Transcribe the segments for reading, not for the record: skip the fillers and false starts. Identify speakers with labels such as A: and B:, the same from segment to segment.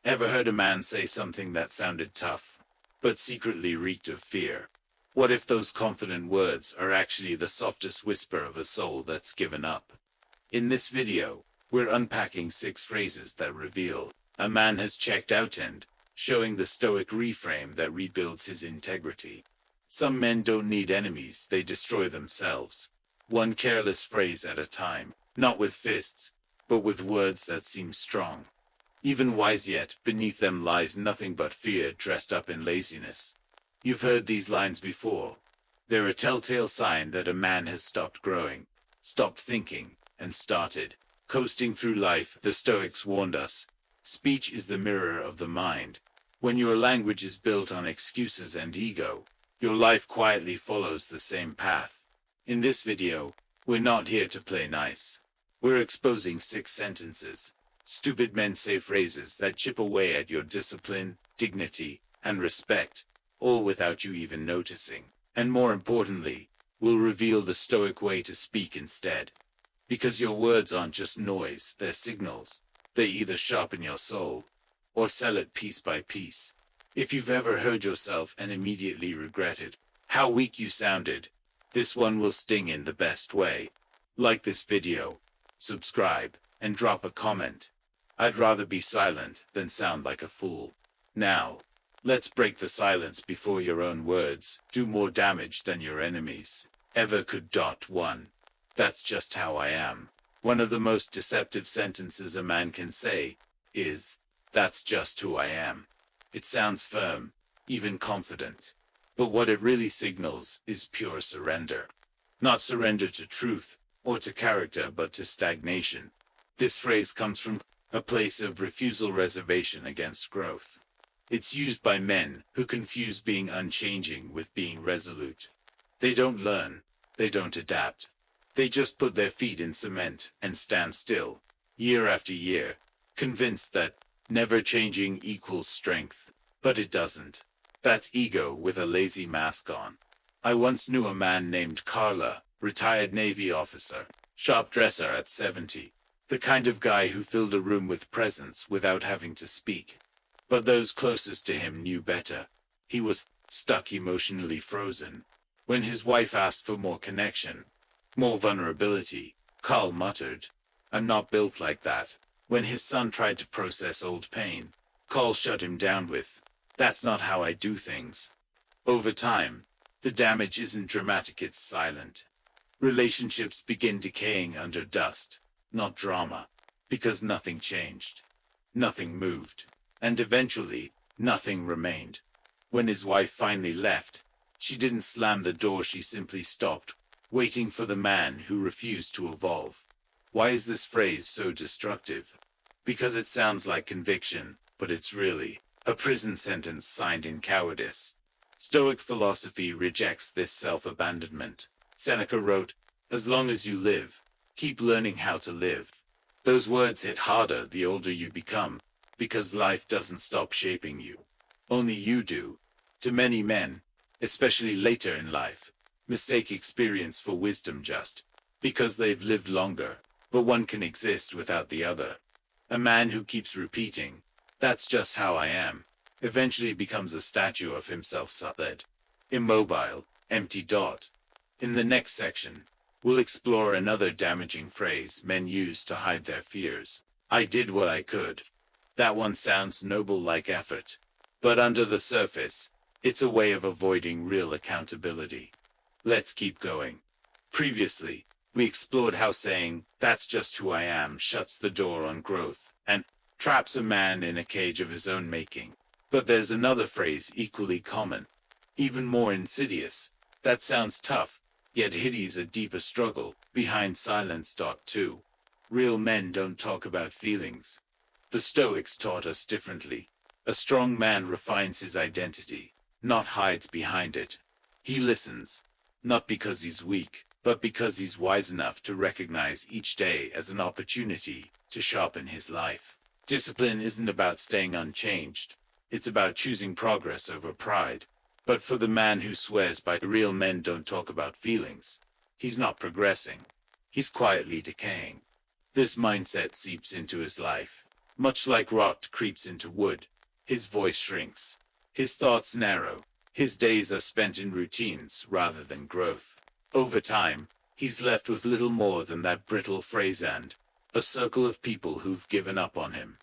A: Ever heard a man say something that sounded tough, but secretly reeked of fear? What if those confident words are actually the softest whisper of a soul that's given up? In this video, we're unpacking 6 phrases that reveal a man has checked out and showing the Stoic reframe that rebuilds his integrity. Some men don't need enemies, they destroy themselves. One careless phrase at a time, not with fists, but with words that seem strong. Even wise, yet beneath them lies nothing but fear dressed up in laziness. You've heard these lines before. They're a telltale sign that a man has stopped growing, stopped thinking, and started coasting through life. The Stoics warned us, speech is the mirror of the mind. When your language is built on excuses and ego, your life quietly follows the same path. In this video, we're not here to play nice. We're exposing 6 sentences. Stupid men say phrases that chip away at your discipline, dignity, and respect, all without you even noticing. And more importantly, we'll reveal the Stoic way to speak instead. Because your words aren't just noise, they're signals. They either sharpen your soul, or sell it piece by piece. If you've ever heard yourself and immediately regretted how weak you sounded, this one will sting in the best way. Like this video, subscribe, and drop a comment. I'd rather be silent than sound like a fool. Now, let's break the silence before your own words do more damage than your enemies ever could. 1. That's just how I am. One of the most deceptive sentences a man can say is, that's just who I am. It sounds firm, even confident. But what it really signals is pure surrender. Not surrender to truth or to character, but to stagnation. This phrase comes from a place of refusal, reservation against growth. It's used by men who confuse being unchanging with being resolute. They don't learn, they don't adapt. They just put their feet in cement and stand still, year after year, convinced that never changing equals strength. But it doesn't. That's ego with a lazy mask on. I once knew a man named Carla, retired Navy officer, sharp dresser at 70. The kind of guy who filled a room with presence without having to speak. But those closest to him knew better. He was stuck, emotionally frozen. When his wife asked for more connection, more vulnerability, Carl muttered, I'm not built like that. When his son tried to process old pain, Carl shut him down with, that's not how I do things. Over time, the damage isn't dramatic, it's silent. Relationships begin decaying under dust, not drama, because nothing changed, nothing moved, and eventually, nothing remained. When his wife finally left, she didn't slam the door, she simply stopped, waiting for the man who refused to evolve. Why is this phrase so destructive? Because it sounds like conviction, but it's really a prison sentence signed in cowardice. Stoic philosophy rejects this self-abandonment. Seneca wrote, as long as you live, keep learning how to live. Those words hit harder the older you become, because life doesn't stop shaping you. Only you do. To many men, especially later in life, mistake experience for wisdom just because they've lived longer, but one can exist without the other. A man who keeps repeating, that's just how I am, eventually becomes a statue of himself, solid, immobile, empty. In the next section, we'll explore another damaging phrase men use to hide their fears. I did what I could. That one sounds noble, like effort. But under the surface, it's a way of avoiding real accountability. Let's keep going. Previously, we explored how saying, that's just who I am, shuts the door on growth, and traps a man in a cage of his own making. But there's another phrase equally common, even more insidious, that sounds tough, yet hides a deeper struggle behind silence. 2. Real men don't talk about feelings. The Stoics taught us differently. A strong man refines his identity, not hides behind it. He listens, not because he's weak, but because he's wise enough to recognize each day as an opportunity to sharpen his life. Discipline isn't about staying unchanged. It's about choosing progress over pride. But for the man who swears by real men don't talk about feelings, he's not progressing. He's quietly decaying. This mindset seeps into his life. Much like rot creeps into wood, his voice shrinks, his thoughts narrow, his days are spent in routines rather than growth. Over time, he's left with little more than that brittle phrase and a circle of people who've given up on him,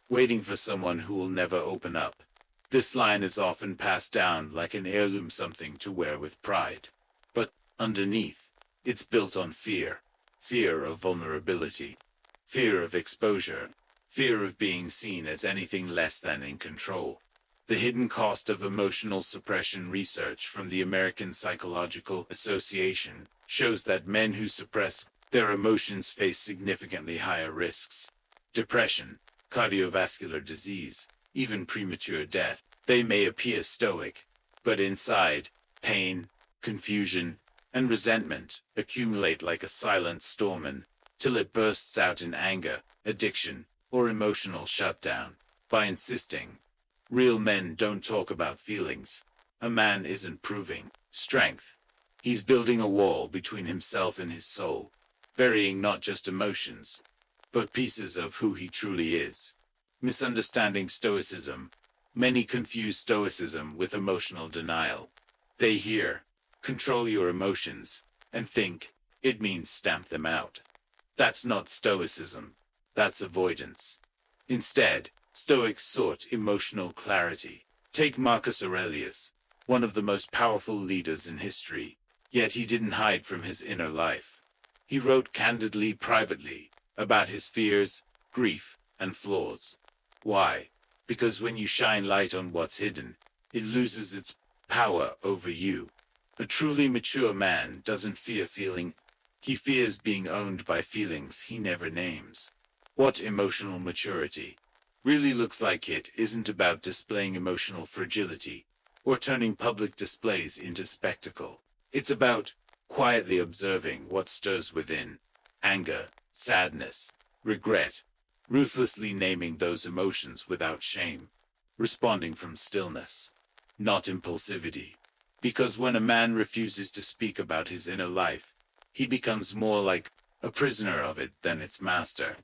A: waiting for someone who will never open up. This line is often passed down like an heirloom, something to wear with pride. But underneath, it's built on fear. Fear of vulnerability. Fear of exposure. Fear of being seen as anything less than in control. The hidden cost of emotional suppression. Research from the American Psychological Association shows that men who suppress their emotions face significantly higher risks. Depression, cardiovascular disease, even premature death. They may appear stoic, but inside, pain, confusion, and resentment accumulate like a silent storm until it bursts out in anger, addiction, or emotional shutdown. By insisting, real men don't talk about feelings. A man isn't proving strength. He's building a wall between himself and his soul, burying not just emotions, but pieces of who he truly is. Misunderstanding Stoicism. Many confuse Stoicism with emotional denial. They hear, control your emotions, and think, it means stamp them out. That's not Stoicism. That's avoidance. Instead, Stoics sought emotional clarity. Take Marcus Aurelius, one of the most powerful leaders in history, yet he didn't hide from his inner life. He wrote candidly, privately, about his fears, grief, and flaws. Why? Because when you shine light on what's hidden, it loses its power over you. A truly mature man doesn't fear feeling. He fears being owned by feelings he never names. What emotional maturity really looks like it isn't about displaying emotional fragility or turning public displays into spectacle. It's about quietly observing what stirs within: anger, sadness, regret, ruthlessly naming those emotions without shame, responding from stillness, not impulsivity. Because when a man refuses to speak about his inner life, he becomes more like a prisoner of it than its master.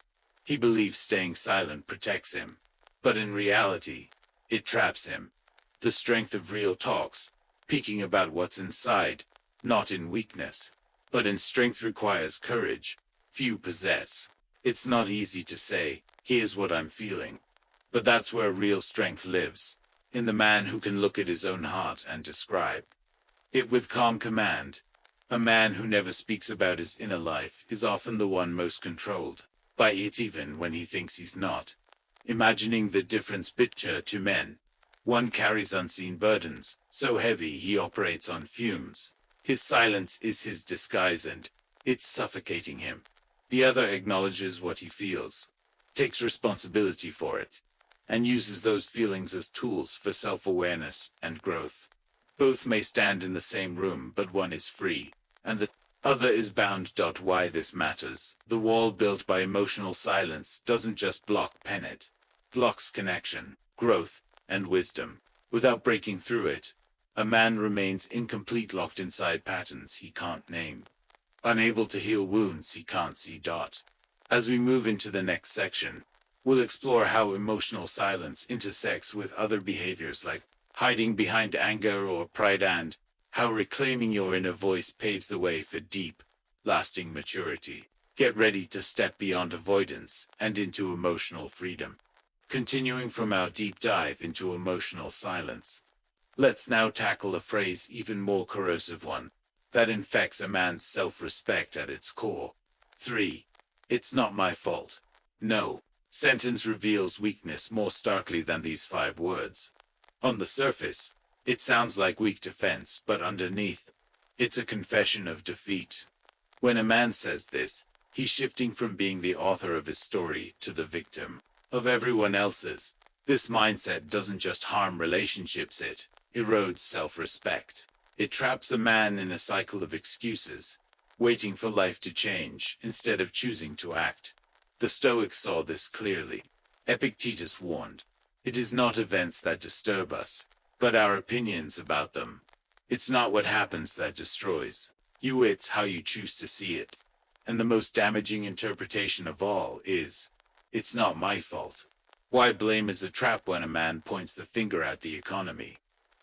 A: He believes staying silent protects him, but in reality, it traps him. The strength of real talks, speaking about what's inside, not in weakness, but in strength, requires courage few possess. It's not easy to say, here's what I'm feeling. But that's where real strength lives, in the man who can look at his own heart and describe it with calm command. A man who never speaks about his inner life is often the one most controlled by it, even when he thinks he's not. Imagining the difference: picture two men. One carries unseen burdens, so heavy he operates on fumes. His silence is his disguise and it's suffocating him. The other acknowledges what he feels, takes responsibility for it, and uses those feelings as tools for self-awareness and growth. Both may stand in the same room, but one is free, and the other is bound. Why this matters: the wall built by emotional silence doesn't just block pen, it blocks connection, growth, and wisdom. Without breaking through it, a man remains incomplete, locked inside patterns he can't name, unable to heal wounds he can't see. As we move into the next section, we'll explore how emotional silence intersects with other behaviors like hiding behind anger or pride, and how reclaiming your inner voice paves the way for deep, lasting maturity. Get ready to step beyond avoidance and into emotional freedom. Continuing from our deep dive into emotional silence, let's now tackle a phrase even more corrosive, one that infects a man's self-respect at its core. 3. It's not my fault. No sentence reveals weakness more starkly than these 5 words. On the surface, it sounds like weak defense, but underneath, it's a confession of defeat. When a man says this, he's shifting from being the author of his story to the victim of everyone else's. This mindset doesn't just harm relationships, it erodes self-respect. It traps a man in a cycle of excuses, waiting for life to change instead of choosing to act. The Stoics saw this clearly. Epictetus warned, "It is not events that disturb us, but our opinions about them. It's not what happens that destroys you, it's how you choose to see it." And the most damaging interpretation of all is, "It's not my fault." Why blame is a trap when a man points the finger at the economy,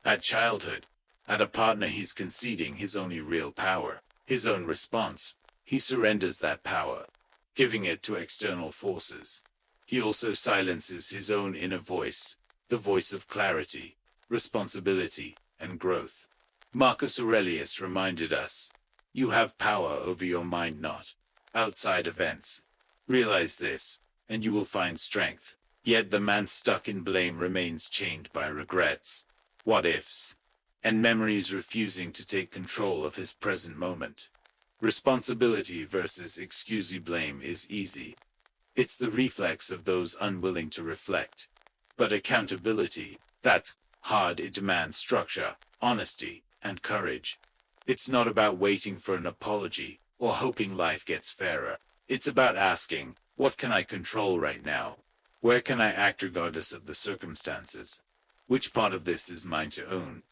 A: at childhood, at a partner he's conceding his only real power, his own response. He surrenders that power, giving it to external forces. He also silences his own inner voice, the voice of clarity, responsibility, and growth. Marcus Aurelius reminded us, you have power over your mind, not outside events. Realize this, and you will find strength. Yet the man stuck in blame remains chained by regrets, what-ifs, and memories refusing to take control of his present moment. Responsibility versus excuse-blame is easy. It's the reflex of those unwilling to reflect. But accountability, that's hard. It demands structure, honesty, and courage. It's not about waiting for an apology or hoping life gets fairer. It's about asking, what can I control right now? Where can I act regardless of the circumstances? Which part of this is mine to own?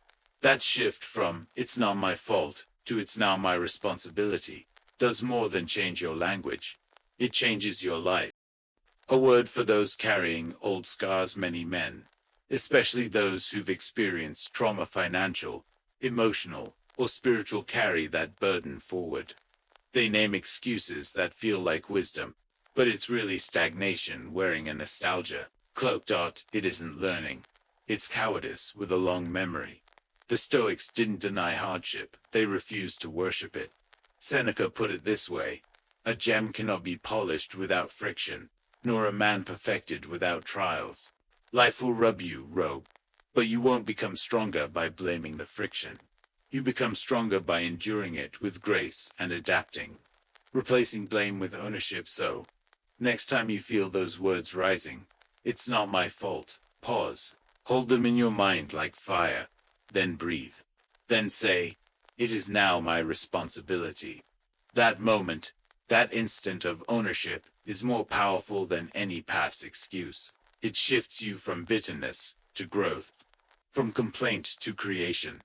A: That shift from, it's not my fault, to it's now my responsibility, does more than change your language. It changes your life. A word for those carrying old scars. Many men, especially those who've experienced trauma, financial, emotional, or spiritual, carry that burden forward. They name excuses that feel like wisdom, but it's really stagnation wearing a nostalgia cloak. It isn't learning. It's cowardice with a long memory. The Stoics didn't deny hardship, they refused to worship it. Seneca put it this way, a gem cannot be polished without friction, nor a man perfected without trials. Life will rub you, rogue, but you won't become stronger by blaming the friction. You become stronger by enduring it with grace and adapting, replacing blame with ownership. So, next time you feel those words rising, it's not my fault, pause, hold them in your mind like fire, then breathe. Then say, it is now my responsibility. That moment, that instant of ownership, is more powerful than any past excuse. It shifts you from bitterness to growth, from complaint to creation.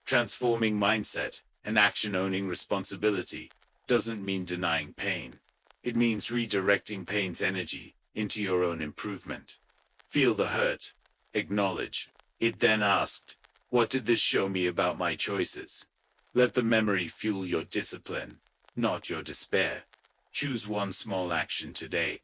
A: Transforming mindset and action. Owning responsibility doesn't mean denying pain. It means redirecting pain's energy into your own improvement. Feel the hurt. Acknowledge it, then ask, what did this show me about my choices? Let the memory fuel your discipline, not your despair. Choose one small action today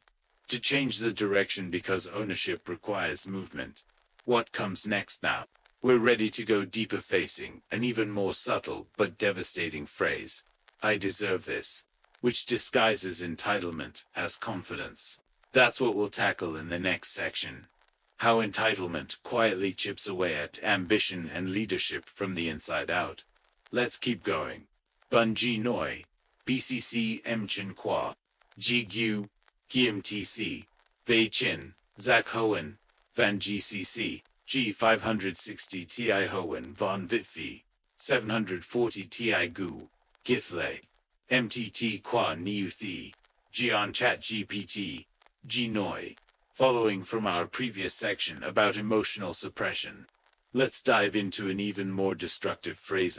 A: to change the direction, because ownership requires movement. What comes next now? We're ready to go deeper, facing an even more subtle but devastating phrase, I deserve this, which disguises entitlement as confidence. That's what we'll tackle in the next section. How entitlement quietly chips away at ambition and leadership from the inside out. Let's keep going. Bun G Noi, BCC M Chin Kwa, G Gu, GMTC, Vei Chin, Zach Hohen, Van GCC, G560 Ti Hohen Von Vitfi, 740 Ti Gu, Githle, MTT Kwa Niu Thi, Gian Chat GPT, G Noi. Following from our previous section about emotional suppression, let's dive into an even more destructive phrase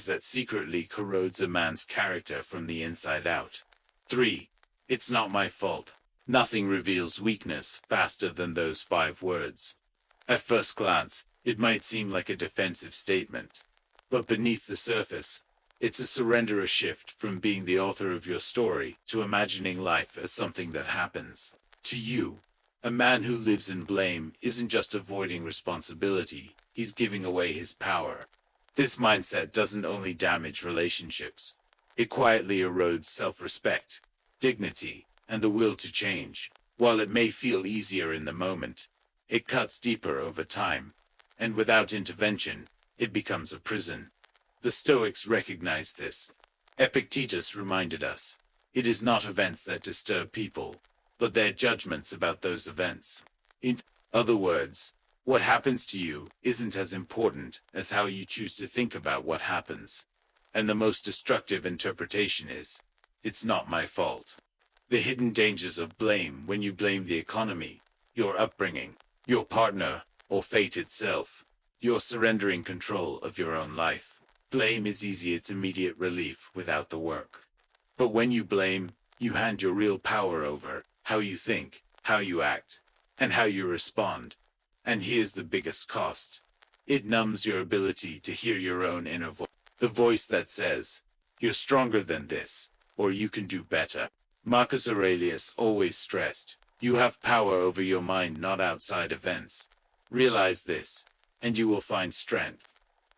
A: that secretly corrodes a man's character from the inside out. 3. It's not my fault. Nothing reveals weakness faster than those 5 words. At first glance, it might seem like a defensive statement, but beneath the surface, it's a surrender, a shift from being the author of your story to imagining life as something that happens to you. A man who lives in blame isn't just avoiding responsibility, he's giving away his power. This mindset doesn't only damage relationships, it quietly erodes self-respect, dignity, and the will to change. While it may feel easier in the moment, it cuts deeper over time, and without intervention, it becomes a prison. The Stoics recognized this. Epictetus reminded us, it is not events that disturb people, but their judgments about those events. In other words, what happens to you isn't as important as how you choose to think about what happens. And the most destructive interpretation is, it's not my fault. The hidden dangers of blame: when you blame the economy, your upbringing, your partner, or fate itself, you're surrendering control of your own life. Blame is easy, it's immediate relief without the work. But when you blame, you hand your real power over, how you think, how you act, and how you respond. And here's the biggest cost. It numbs your ability to hear your own inner voice. The voice that says, "You're stronger than this," or "You can do better." Marcus Aurelius always stressed, you have power over your mind, not outside events. Realize this, and you will find strength.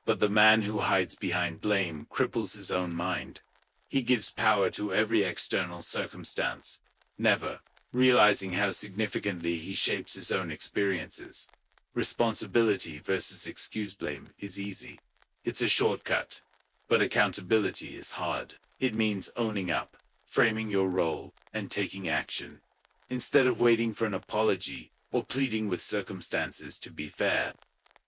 A: But the man who hides behind blame cripples his own mind. He gives power to every external circumstance, never realizing how significantly he shapes his own experiences. Responsibility versus excuse blame is easy. It's a shortcut. But accountability is hard. It means owning up, framing your role, and taking action. Instead of waiting for an apology or pleading with circumstances to be fair,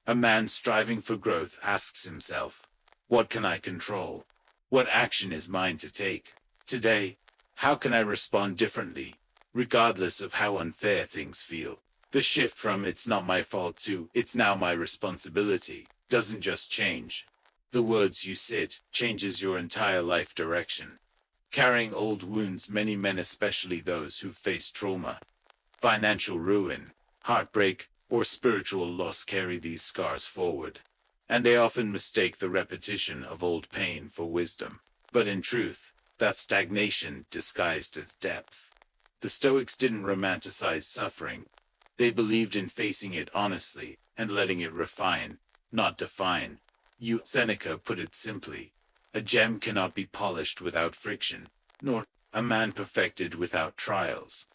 A: a man striving for growth asks himself, what can I control? What action is mine to take? Today, how can I respond differently, regardless of how unfair things feel? The shift from "it's not my fault" to "it's now my responsibility" doesn't just change the words you said, changes your entire life direction. Carrying old wounds, many men, especially those who face trauma, financial ruin, heartbreak, or spiritual loss, carry these scars forward. And they often mistake the repetition of old pain for wisdom. But in truth, that's stagnation disguised as depth. The Stoics didn't romanticize suffering. They believed in facing it honestly and letting it refine, not define. Seneca put it simply, a gem cannot be polished without friction, nor a man perfected without trials.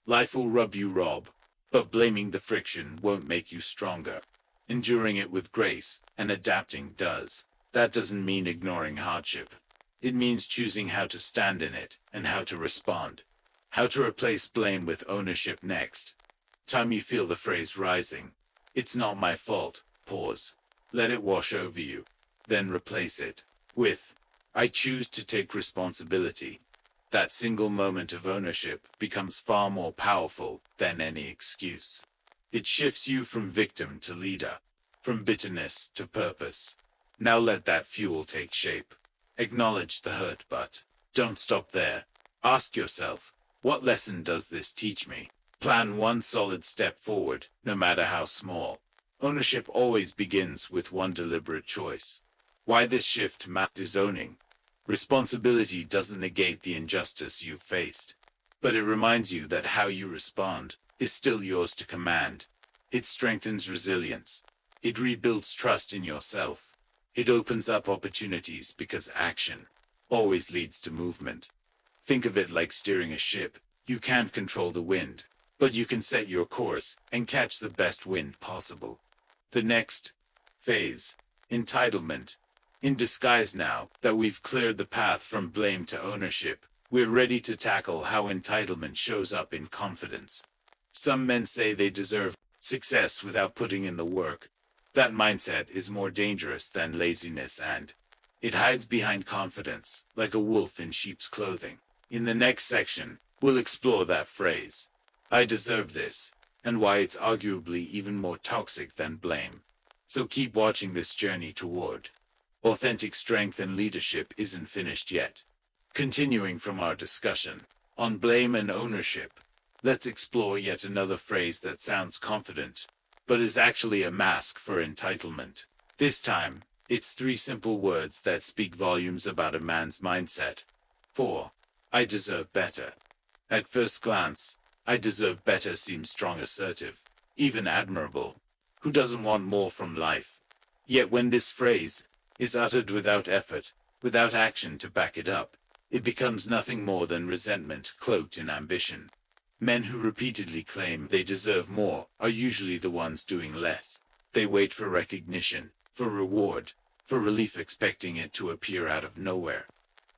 A: Life will rub you raw, but blaming the friction won't make you stronger. Enduring it with grace and adapting does. That doesn't mean ignoring hardship. It means choosing how to stand in it and how to respond. How to replace blame with ownership next. Time you feel the phrase rising, "It's not my fault," pause. Let it wash over you. Then replace it with, "I choose to take responsibility." That single moment of ownership becomes far more powerful than any excuse. It shifts you from victim to leader, from bitterness to purpose. Now let that fuel take shape. Acknowledge the hurt, but don't stop there. Ask yourself, what lesson does this teach me? Plan one solid step forward, no matter how small. Ownership always begins with one deliberate choice. Why this shift matters: owning. Responsibility doesn't negate the injustice you've faced, but it reminds you that how you respond is still yours to command. It strengthens resilience. It rebuilds trust in yourself. It opens up opportunities because action always leads to movement. Think of it like steering a ship. You can't control the wind, but you can set your course and catch the best wind possible. The next phase, entitlement. In disguise. Now that we've cleared the path from blame to ownership, we're ready to tackle how entitlement shows up in confidence. Some men say they deserve success without putting in the work. That mindset is more dangerous than laziness, and it hides behind confidence, like a wolf in sheep's clothing. In the next section, we'll explore that phrase, "I deserve this," and why it's arguably even more toxic than blame. So keep watching. This journey toward authentic strength and leadership isn't finished yet. Continuing from our discussion on blame and ownership, let's explore yet another phrase that sounds confident, but is actually a mask for entitlement. This time, it's three simple words that speak volumes about a man's mindset. 4. I deserve better. At first glance, "I deserve better" seems strong, assertive, even admirable. Who doesn't want more from life? Yet when this phrase is uttered without effort, without action to back it up, it becomes nothing more than resentment cloaked in ambition. Men who repeatedly claim they deserve more are usually the ones doing less. They wait for recognition, for reward, for relief, expecting it to appear out of nowhere.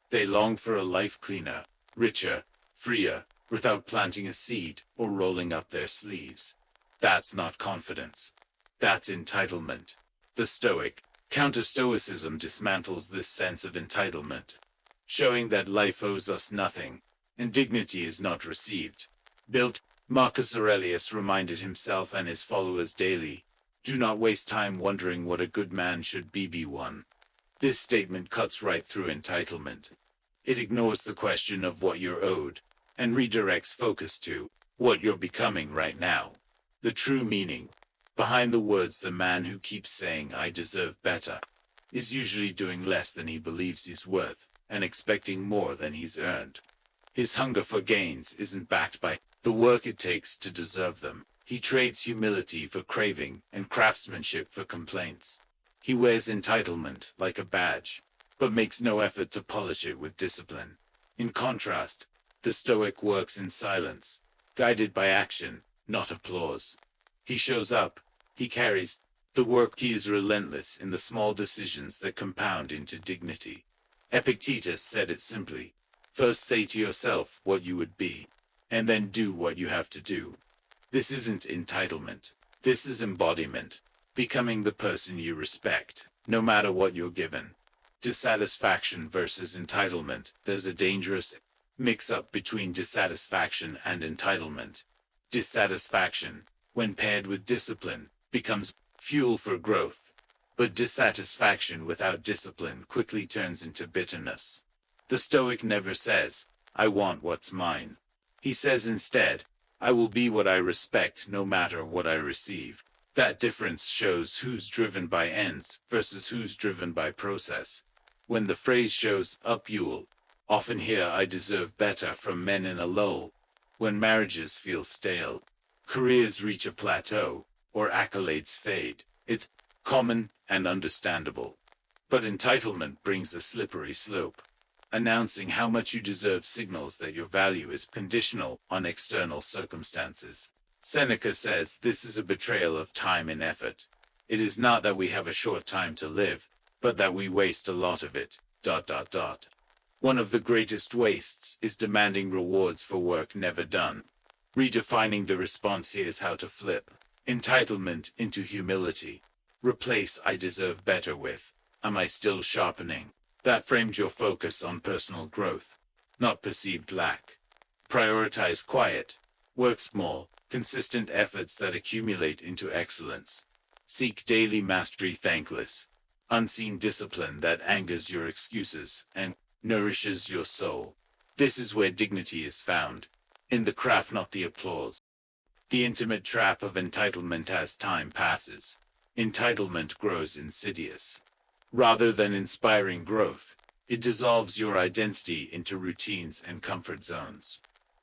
A: They long for a life cleaner, richer, freer, without planting a seed or rolling up their sleeves. That's not confidence. That's entitlement. The Stoic counter-Stoicism dismantles this sense of entitlement, showing that life owes us nothing, and dignity is not received. Built, Marcus Aurelius reminded himself and his followers daily, "Do not waste time wondering what a good man should be one." This statement cuts right through entitlement. It ignores the question of what you're owed, and redirects focus to what you're becoming right now. The true meaning behind the words, the man who keeps saying, I deserve better, is usually doing less than he believes he's worth and expecting more than he's earned. His hunger for gains isn't backed by the work it takes to deserve them. He trades humility for craving and craftsmanship for complaints. He wears entitlement like a badge, but makes no effort to polish it with discipline. In contrast, the Stoic works in silence, guided by action, not applause. He shows up, he carries the work. He is relentless in the small decisions that compound into dignity. Epictetus said it simply: first say to yourself what you would be, and then do what you have to do. This isn't entitlement. This is embodiment, becoming the person you respect, no matter what you're given. Dissatisfaction versus entitlement. There's a dangerous mix-up between dissatisfaction and entitlement. Dissatisfaction, when paired with discipline, becomes fuel for growth. But dissatisfaction without discipline quickly turns into bitterness. The Stoic never says, I want what's mine. He says instead, I will be what I respect no matter what I receive. That difference shows who's driven by ends versus who's driven by process. When the phrase shows up, you'll often hear I deserve better from men in a lull. When marriages feel stale, careers reach a plateau, or accolades fade, it's common and understandable. But entitlement brings a slippery slope. Announcing how much you deserve signals that your value is conditional on external circumstances. Seneca says this is a betrayal of time and effort. It is not that we have a short time to live, but that we waste a lot of it. One of the greatest wastes is demanding rewards for work never done. Redefining the response here is how to flip entitlement into humility. Replace I deserve better with, am I still sharpening? That frames your focus on personal growth, not perceived lack. Prioritize quiet, work small, consistent efforts that accumulate into excellence. Seek daily mastery, thankless, unseen discipline that angers your excuses and nourishes your soul. This is where dignity is found, in the craft, not the applause. The intimate trap of entitlement. As time passes, entitlement grows insidious. Rather than inspiring growth, it dissolves your identity into routines and comfort zones.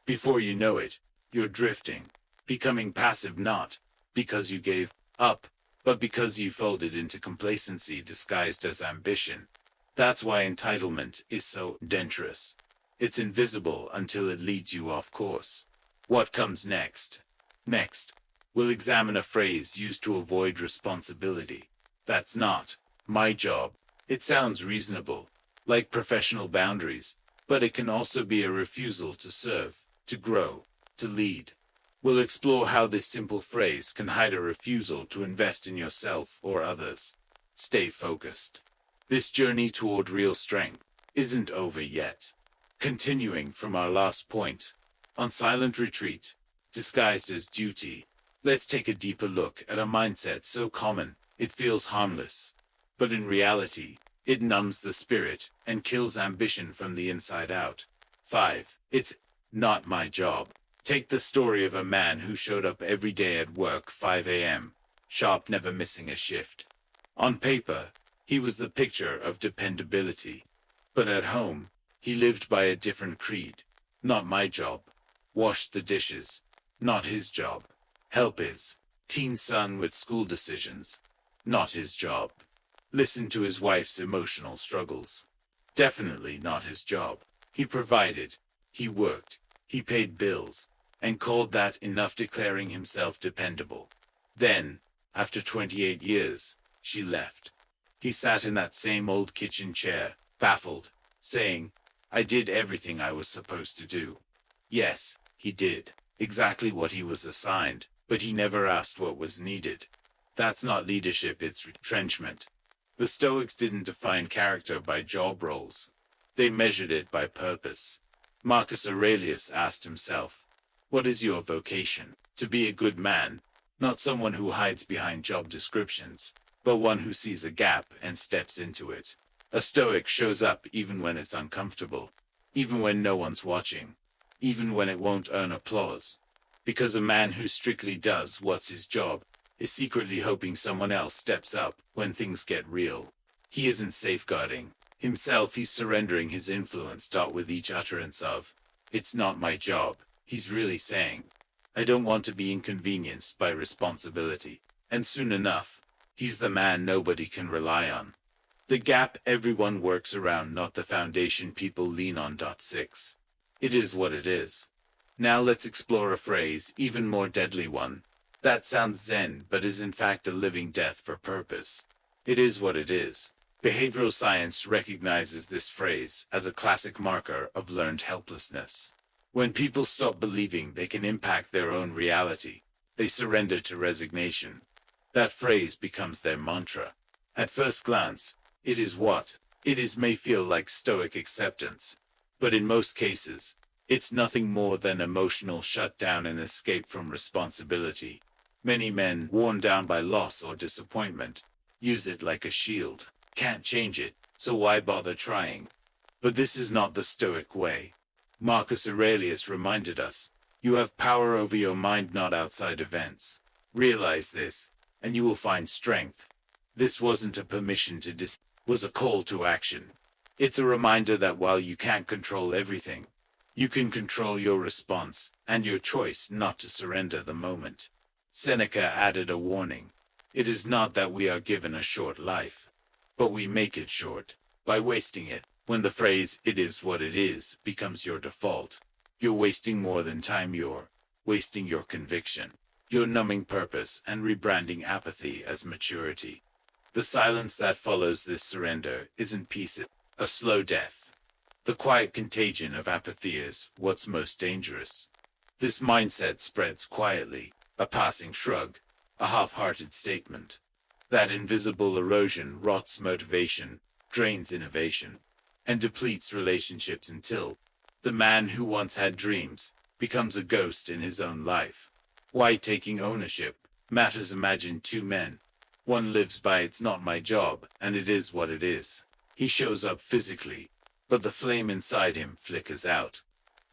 A: Before you know it, you're drifting, becoming passive, not because you gave up, but because you folded into complacency disguised as ambition. That's why entitlement is so dangerous. It's invisible until it leads you off course. What comes next? Next, we'll examine a phrase used to avoid responsibility. That's not my job. It sounds reasonable, like professional boundaries, but it can also be a refusal to serve, to grow, to lead. We'll explore how this simple phrase can hide a refusal to invest in yourself or others. Stay focused. This journey toward real strength isn't over yet. Continuing from our last point, on silent retreat, disguised as duty, let's take a deeper look at a mindset so common it feels harmless. But in reality, it numbs the spirit and kills ambition from the inside out. 5. It's not my job. Take the story of a man who showed up every day at work 5 a.m., sharp, never missing a shift. On paper, he was the picture of dependability. But at home, he lived by a different creed. Not my job. Washed the dishes. Not his job. Help his teen son with school decisions. Not his job. Listen to his wife's emotional struggles. Definitely not his job. He provided, he worked, he paid bills, and called that enough, declaring himself dependable. Then, after 28 years, she left. He sat in that same old kitchen chair, baffled, saying, I did everything I was supposed to do. Yes, he did exactly what he was assigned, but he never asked what was needed. That's not leadership, it's retrenchment. The Stoics didn't define character by job roles. They measured it by purpose. Marcus Aurelius asked himself, what is your vocation? To be a good man, not someone who hides behind job descriptions, but one who sees a gap and steps into it. A Stoic shows up even when it's uncomfortable, even when no one's watching, even when it won't earn applause. Because a man who strictly does what's his job is secretly hoping someone else steps up when things get real. He isn't safeguarding himself, he's surrendering his influence. With each utterance of, "It's not my job," he's really saying, "I don't want to be inconvenienced by responsibility." And soon enough, he's the man nobody can rely on. The gap everyone works around, not the foundation people lean on. 6. It is what it is. Now let's explore a phrase, even more deadly one, that sounds zen but is in fact a living death for purpose. It is what it is. Behavioral science recognizes this phrase as a classic marker of learned helplessness. When people stop believing they can impact their own reality, they surrender to resignation. That phrase becomes their mantra. At first glance, it is what it is may feel like Stoic acceptance, but in most cases, it's nothing more than emotional shutdown and escape from responsibility. Many men, worn down by loss or disappointment, use it like a shield. Can't change it, so why bother trying? But this is not the Stoic way. Marcus Aurelius reminded us, "You have power over your mind, not outside events. Realize this, and you will find strength." This wasn't a permission to was a call to action. It's a reminder that while you can't control everything, you can control your response and your choice not to surrender the moment. Seneca added a warning. It is not that we are given a short life, but we make it short by wasting it. When the phrase, "it is what it is," becomes your default, you're wasting more than time, you're wasting your conviction. You're numbing purpose and rebranding apathy as maturity. The silence that follows this surrender isn't peace, it's a slow death. The quiet contagion of apathy is what's most dangerous. This mindset spreads quietly, a passing shrug, a half-hearted statement. That invisible erosion rots motivation, drains innovation, and depletes relationships until the man who once had dreams becomes a ghost in his own life. Why taking ownership matters? Imagine two men. One lives by "it's not my job," and "it is what it is." He shows up physically, but the flame inside him flickers out.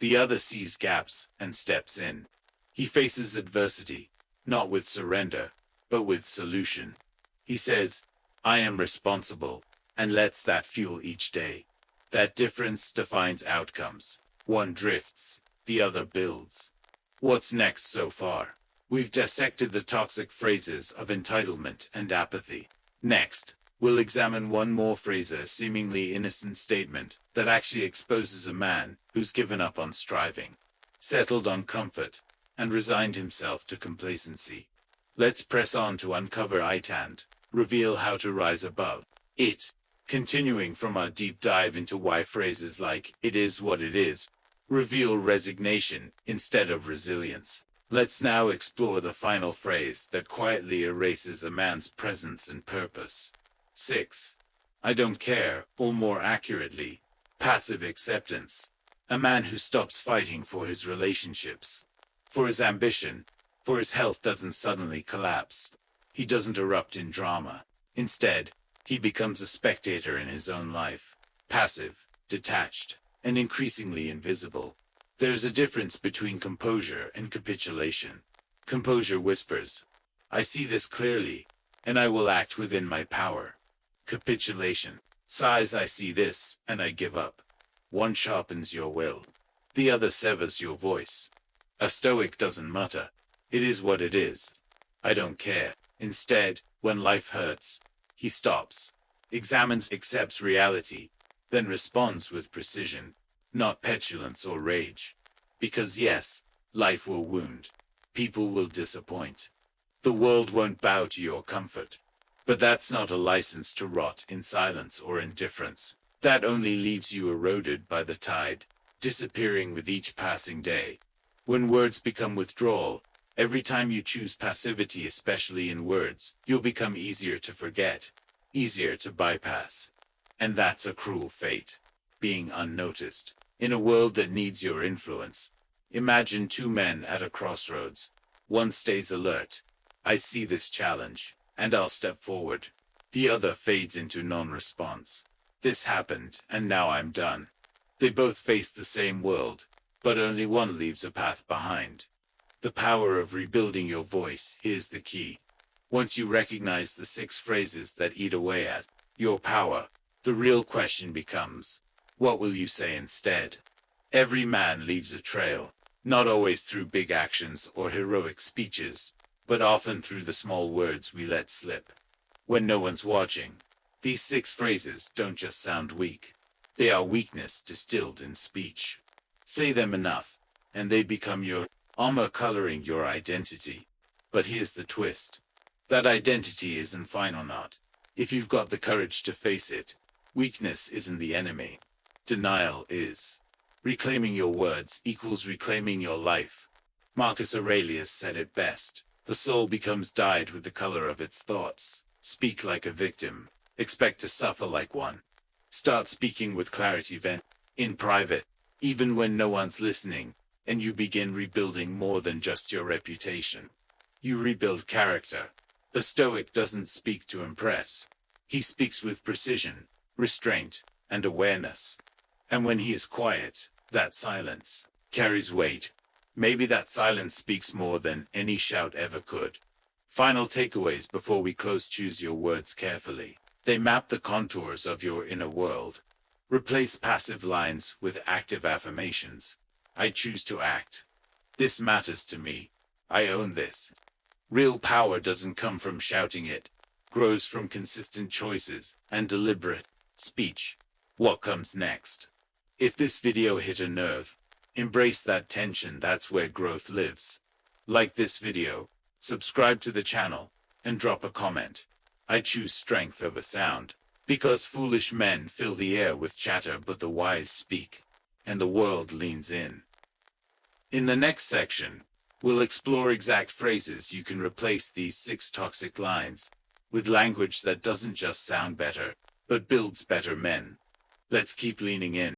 A: The other sees gaps and steps in. He faces adversity, not with surrender, but with solution. He says, "I am responsible," and lets that fuel each day. That difference defines outcomes. One drifts, the other builds. What's next so far? We've dissected the toxic phrases of entitlement and apathy. Next, we'll examine one more phrase, a seemingly innocent statement that actually exposes a man who's given up on striving, settled on comfort, and resigned himself to complacency. Let's press on to uncover it and reveal how to rise above it. Continuing from our deep dive into why phrases like "it is what it is" reveal resignation instead of resilience, let's now explore the final phrase that quietly erases a man's presence and purpose. 6. I don't care, or more accurately, passive acceptance. A man who stops fighting for his relationships, for his ambition, for his health doesn't suddenly collapse. He doesn't erupt in drama. Instead, he becomes a spectator in his own life, passive, detached, and increasingly invisible. There's a difference between composure and capitulation. Composure whispers, "I see this clearly, and I will act within my power." Capitulation sighs, "I see this, and I give up." One sharpens your will, the other severs your voice. A Stoic doesn't mutter, "It is what it is. I don't care." Instead, when life hurts, he stops, examines, accepts reality, then responds with precision, not petulance or rage. Because yes, life will wound. People will disappoint. The world won't bow to your comfort. But that's not a license to rot in silence or indifference. That only leaves you eroded by the tide, disappearing with each passing day. When words become withdrawal, every time you choose passivity, especially in words, you'll become easier to forget, easier to bypass. And that's a cruel fate, being unnoticed. In a world that needs your influence, imagine two men at a crossroads. One stays alert. "I see this challenge, and I'll step forward." The other fades into non-response. "This happened, and now I'm done." They both face the same world, but only one leaves a path behind. The power of rebuilding your voice. Here's the key. Once you recognize the 6 phrases that eat away at your power, the real question becomes, what will you say instead? Every man leaves a trail, not always through big actions or heroic speeches, but often through the small words we let slip when no one's watching. These 6 phrases don't just sound weak. They are weakness distilled in speech. Say them enough, and they become your armor, coloring your identity. But here's the twist. That identity isn't final not. If you've got the courage to face it, weakness isn't the enemy. Denial is. Reclaiming your words equals reclaiming your life. Marcus Aurelius said it best. The soul becomes dyed with the color of its thoughts. Speak like a victim. Expect to suffer like one. Start speaking with clarity then, in private, even when no one's listening, and you begin rebuilding more than just your reputation. You rebuild character. A Stoic doesn't speak to impress. He speaks with precision, restraint, and awareness. And when he is quiet, that silence carries weight. Maybe that silence speaks more than any shout ever could. Final takeaways before we close. Choose your words carefully. They map the contours of your inner world. Replace passive lines with active affirmations. I choose to act. This matters to me. I own this. Real power doesn't come from shouting, it grows from consistent choices and deliberate speech. What comes next? If this video hit a nerve, embrace that tension. That's where growth lives. Like this video, subscribe to the channel, and drop a comment. I choose strength over sound, because foolish men fill the air with chatter but the wise speak, and the world leans in. In the next section, we'll explore exact phrases you can replace these 6 toxic lines with language that doesn't just sound better, but builds better men. Let's keep leaning in.